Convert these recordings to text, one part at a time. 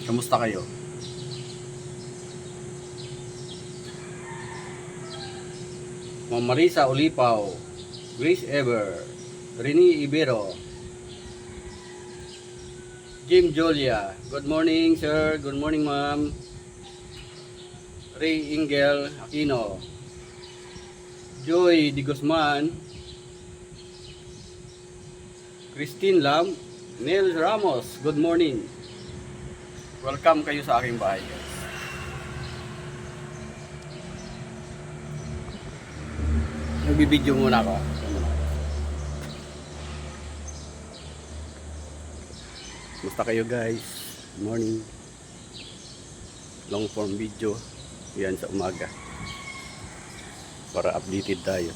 Kamusta kayo? Ma'am Marisa Ulipaw, Grace Ever, Rini Ibero, Jim Jolia. Good morning, sir. Good morning, ma'am. Ray Ingel Aquino, Joy Di Guzman, Christine Lam, Neil Ramos. Good morning. Welcome kayo sa aking bahay, guys. Nagbibideo muna ako. Kumusta kayo, guys? Good morning. Long form video. Yan sa umaga. Para updated tayo.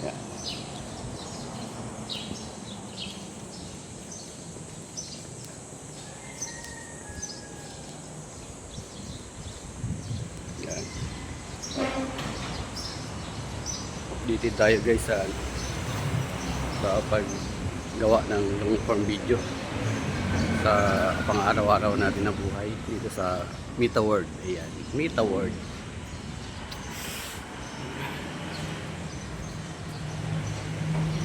Yan. Yan. Updated tayo, guys, sa paggawa ng long form video sa pang-araw-araw natin na buhay dito sa Mita World. Ayan, Mita World.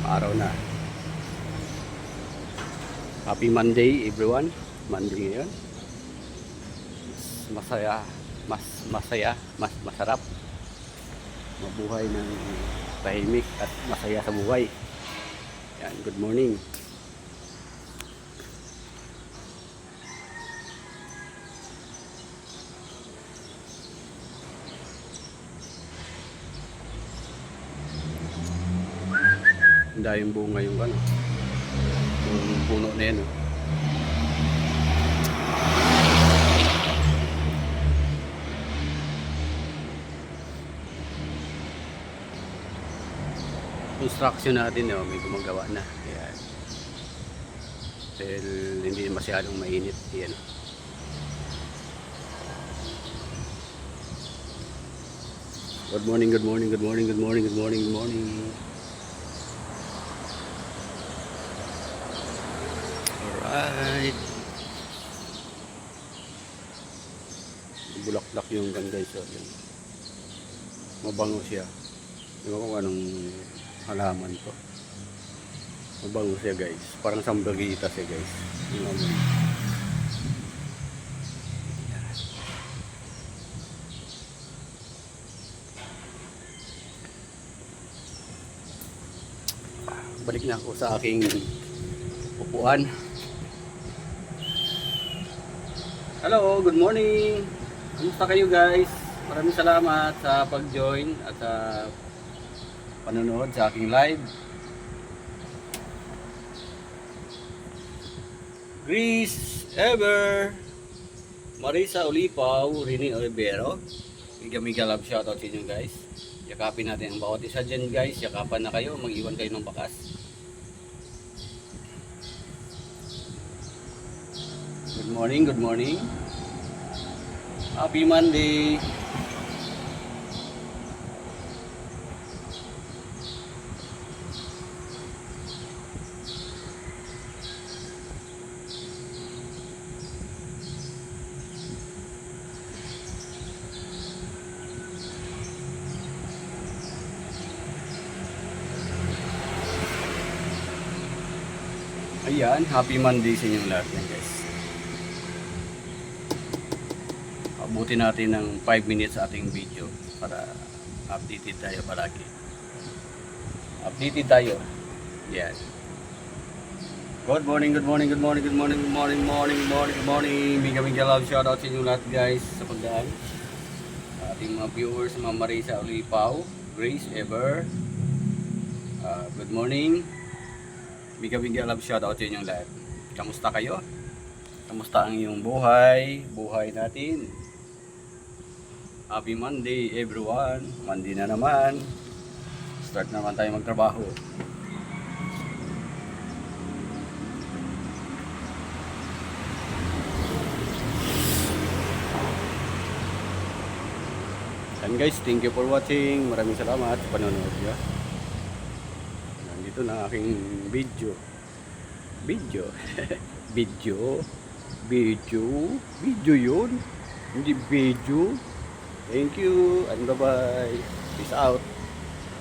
Araw na. Happy Monday, everyone. Monday ngayon. Mas masarap mabuhay ng tahimik at masaya sa buhay. Yan, good morning. Dahil yung bunga yung ano, yung puno na yan. Construction natin, may gumagawa na. Ayan. Dahil hindi masyadong mainit. Ayan. Good morning, good morning, good morning, good morning, good morning, good morning. Alright. Bulaklak yung ganda ito. Mabango siya. Hindi ko kung anong halaman to. Mabango siya, guys. Parang sambragita siya, guys. Balik na ako sa aking upuan. Hello, good morning. Kumusta kayo, guys? Maraming salamat sa pag-join at sa panonood sa aking live. Grace Ever, Marisa Ulipaw, Rini Ibero. Miga love shoutout sa inyo, guys. Yakapin natin ang bawat isa dyan, guys. Yakapan na kayo, mag-iwan kayo ng bakas. Good morning, good morning. Happy Monday. Ayan, happy Monday sa inyong lahat yan, guys. Abutin natin ng 5 minutes sa ating video para updated tayo palagi. Updated tayo. Yan. Good morning, good morning, good morning, good morning, good morning, morning, morning, good morning. Miga love shoutout sa inyong lahat, guys, sa pagdaan. Ating mga viewers, mga Marisa Ulipaw, Grace Ever. Good morning. Miga love shoutout sa inyong lahat. Kamusta kayo? Kamusta ang iyong buhay? Buhay natin. Happy Monday, everyone. Monday na naman. Start naman tayo magtrabaho. And guys, thank you for watching. Maraming salamat sa panonood niyo. Nandito na aking video. Video. Video. Video. Video yun. Hindi video. Thank you and bye-bye. Peace out.